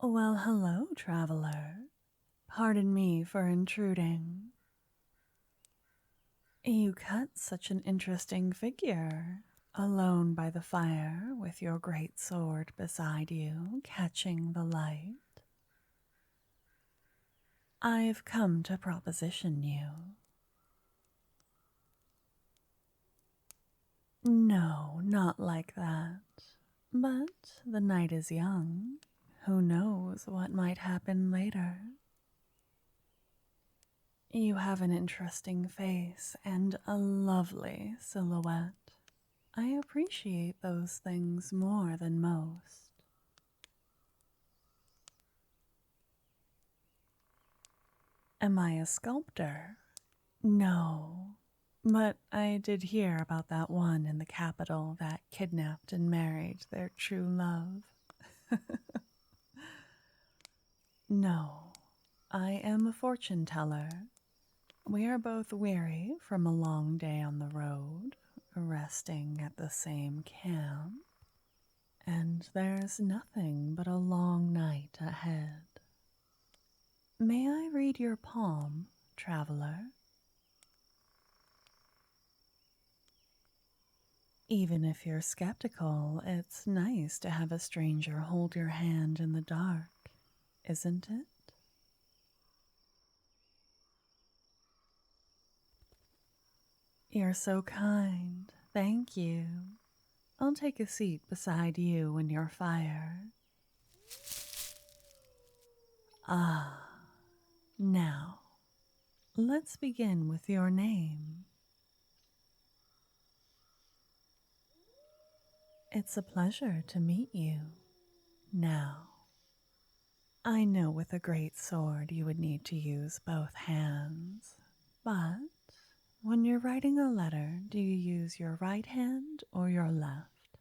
Well, hello, traveler. Pardon me for intruding. You cut such an interesting figure, alone by the fire with your great sword beside you, catching the light. I've come to proposition you. No, not like that. But the night is young. Who knows what might happen later? You have an interesting face and a lovely silhouette. I appreciate those things more than most. Am I a sculptor? No, but I did hear about that one in the capital that kidnapped and married their true love. No, I am a fortune teller. We are both weary from a long day on the road, resting at the same camp, and there's nothing but a long night ahead. May I read your palm, traveler? Even if you're skeptical, it's nice to have a stranger hold your hand in the dark, isn't it? You're so kind. Thank you. I'll take a seat beside you in your fire. Ah, now, let's begin with your name. It's a pleasure to meet you. Now, I know with a great sword you would need to use both hands, but when you're writing a letter, do you use your right hand or your left?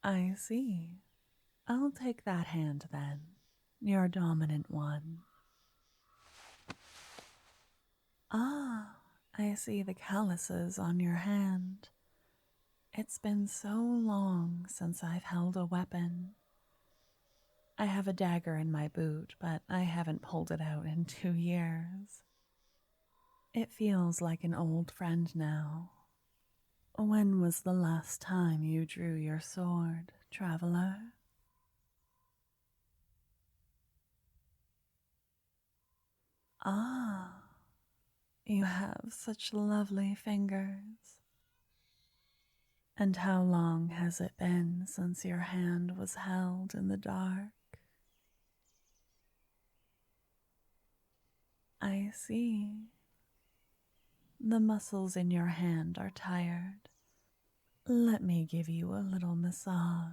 I see. I'll take that hand then, your dominant one. Ah, I see the calluses on your hand. It's been so long since I've held a weapon. I have a dagger in my boot, but I haven't pulled it out in 2 years. It feels like an old friend now. When was the last time you drew your sword, traveler? Ah, you have such lovely fingers. And how long has it been since your hand was held in the dark? I see. The muscles in your hand are tired. Let me give you a little massage.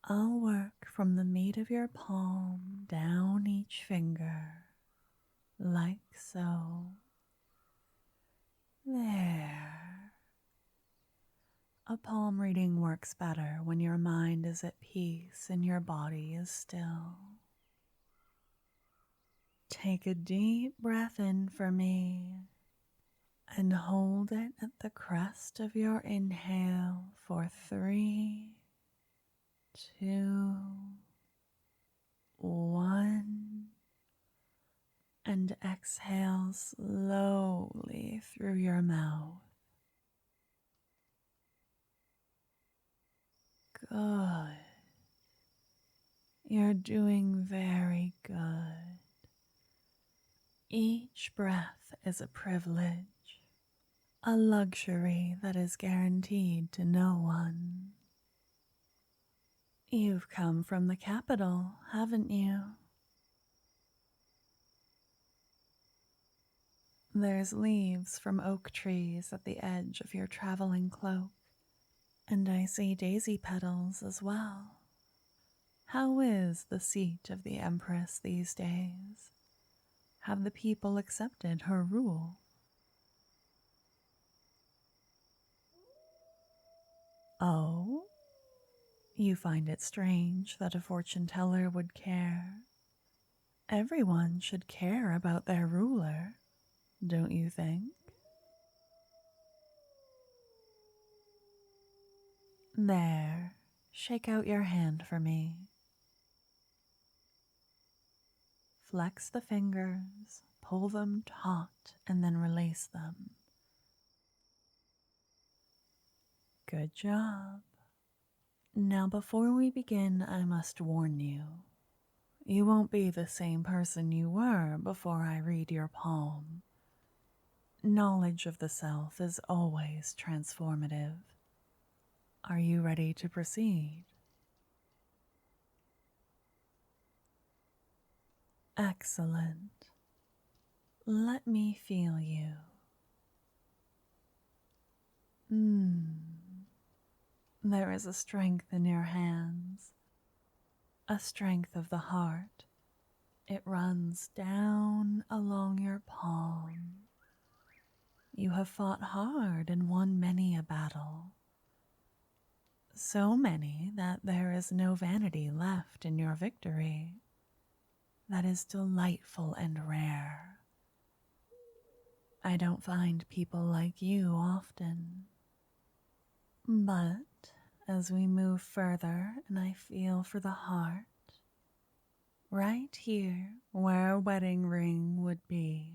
I'll work from the meat of your palm down each finger, like so. There. A palm reading works better when your mind is at peace and your body is still. Take a deep breath in for me and hold it at the crest of your inhale for 3, 2, 1, and exhale slowly through your mouth. Good. You're doing very good. Each breath is a privilege, a luxury that is guaranteed to no one. You've come from the capital, haven't you? There's leaves from oak trees at the edge of your traveling cloak, and I see daisy petals as well. How is the seat of the Empress these days? Have the people accepted her rule? Oh? You find it strange that a fortune teller would care. Everyone should care about their ruler, don't you think? There, Shake out your hand for me. Flex the fingers, pull them taut, and then release them. Good job. Now, before we begin, I must warn you. You won't be the same person you were before I read your palm. Knowledge of the self is always transformative. Are you ready to proceed? Excellent. Let me feel you. There is a strength in your hands, a strength of the heart. It runs down along your palm. You have fought hard and won many a battle. So many that there is no vanity left in your victory. That is delightful and rare. I don't find people like you often. But as we move further and I feel for the heart, right here where a wedding ring would be,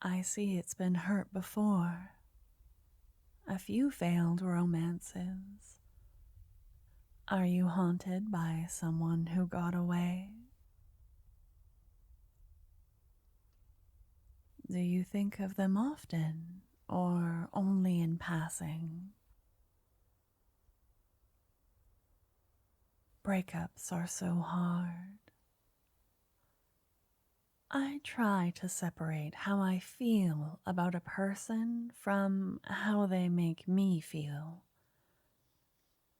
I see it's been hurt before. A few failed romances. Are you haunted by someone who got away? Do you think of them often, or only in passing? Breakups are so hard. I try to separate how I feel about a person from how they make me feel.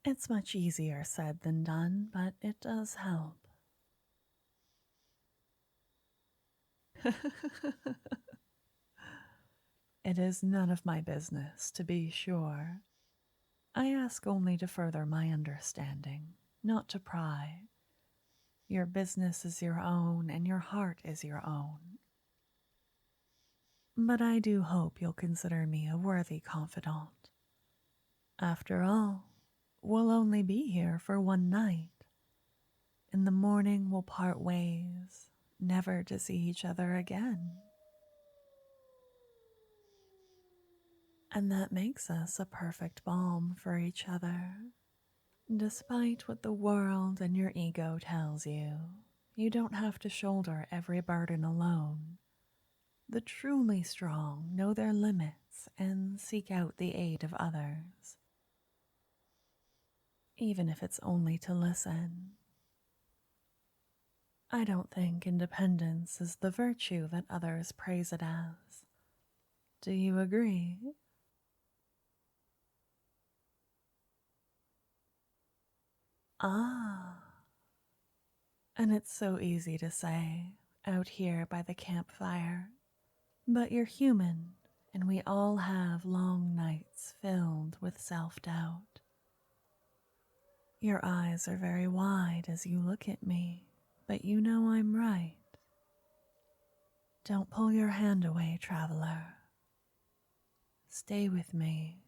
It's much easier said than done, but it does help. It is none of my business, to be sure. I ask only to further my understanding, not to pry. Your business is your own, and your heart is your own. But I do hope you'll consider me a worthy confidant. After all, we'll only be here for one night. In the morning we'll part ways, never to see each other again. And that makes us a perfect balm for each other. Despite what the world and your ego tells you, you don't have to shoulder every burden alone. The truly strong know their limits and seek out the aid of others, even if it's only to listen. I don't think independence is the virtue that others praise it as. Do you agree? Ah, and it's so easy to say out here by the campfire. But you're human, and we all have long nights filled with self-doubt. Your eyes are very wide as you look at me, but you know I'm right. Don't pull your hand away, traveler. Stay with me.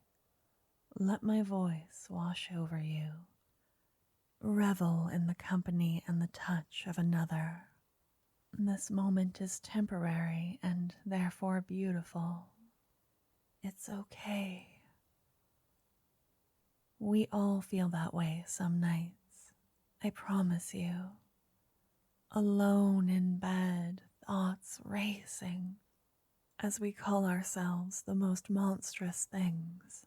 Let my voice wash over you. Revel in the company and the touch of another. This moment is temporary and therefore beautiful. It's okay. We all feel that way some nights, I promise you. Alone in bed, thoughts racing, as we call ourselves the most monstrous things.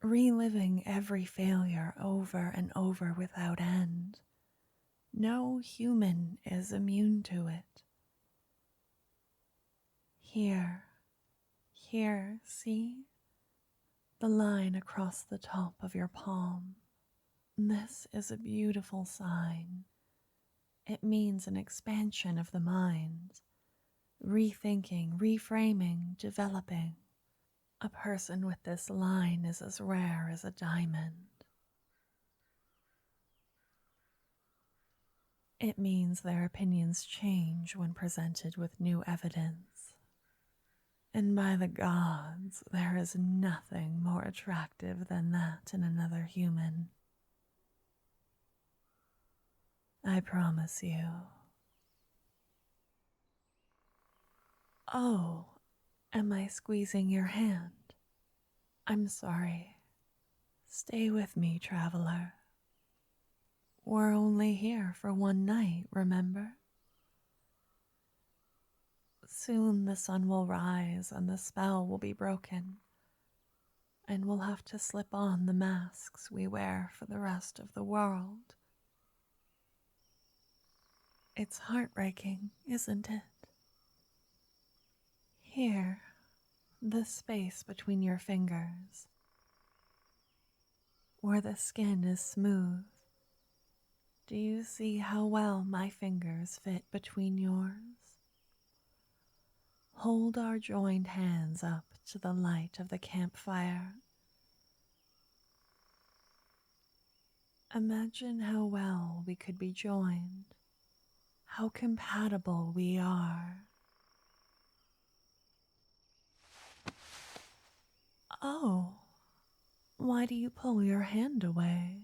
Reliving every failure over and over without end. No human is immune to it. Here, see? The line across the top of your palm. This is a beautiful sign. It means an expansion of the mind, rethinking, reframing, developing. A person with this line is as rare as a diamond. It means their opinions change when presented with new evidence. And by the gods, there is nothing more attractive than that in another human. I promise you. Oh, am I squeezing your hand? I'm sorry. Stay with me, traveler. We're only here for one night, remember? Soon the sun will rise and the spell will be broken, and we'll have to slip on the masks we wear for the rest of the world. It's heartbreaking, isn't it? Here, the space between your fingers, where the skin is smooth. Do you see how well my fingers fit between yours? Hold our joined hands up to the light of the campfire. Imagine how well we could be joined, how compatible we are. Oh, why do you pull your hand away?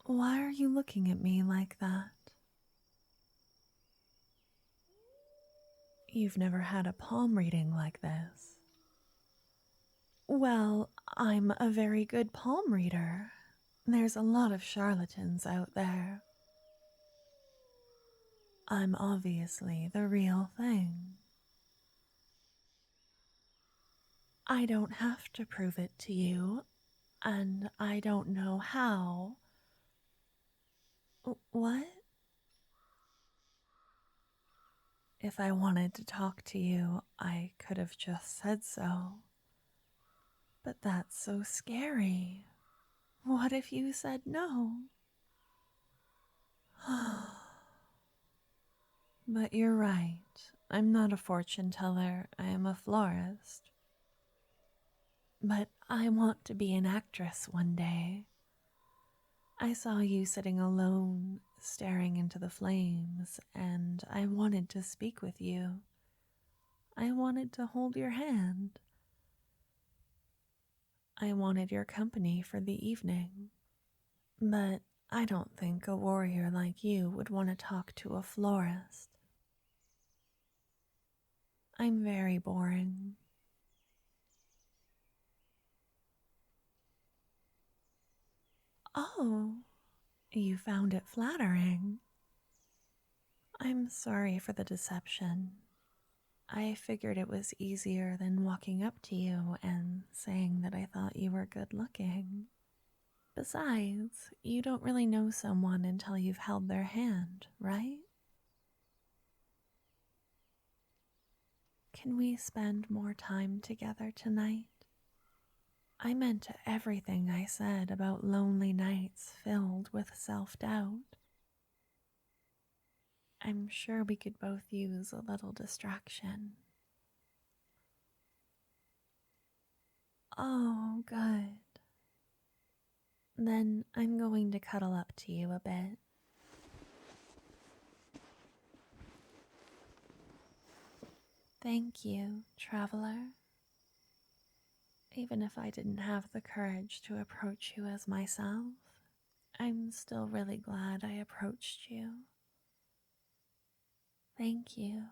Why are you looking at me like that? You've never had a palm reading like this. Well, I'm a very good palm reader. There's a lot of charlatans out there. I'm obviously the real thing. I don't have to prove it to you, and I don't know how. What? If I wanted to talk to you, I could have just said so. But that's so scary. What if you said no? But you're right. I'm not a fortune teller, I am a florist. But I want to be an actress one day. I saw you sitting alone, staring into the flames, and I wanted to speak with you. I wanted to hold your hand. I wanted your company for the evening. But I don't think a warrior like you would want to talk to a florist. I'm very boring. Oh, you found it flattering. I'm sorry for the deception. I figured it was easier than walking up to you and saying that I thought you were good looking. Besides, you don't really know someone until you've held their hand, right? Can we spend more time together tonight? I meant everything I said about lonely nights filled with self-doubt. I'm sure we could both use a little distraction. Oh, good. Then I'm going to cuddle up to you a bit. Thank you, traveler. Even if I didn't have the courage to approach you as myself, I'm still really glad I approached you. Thank you.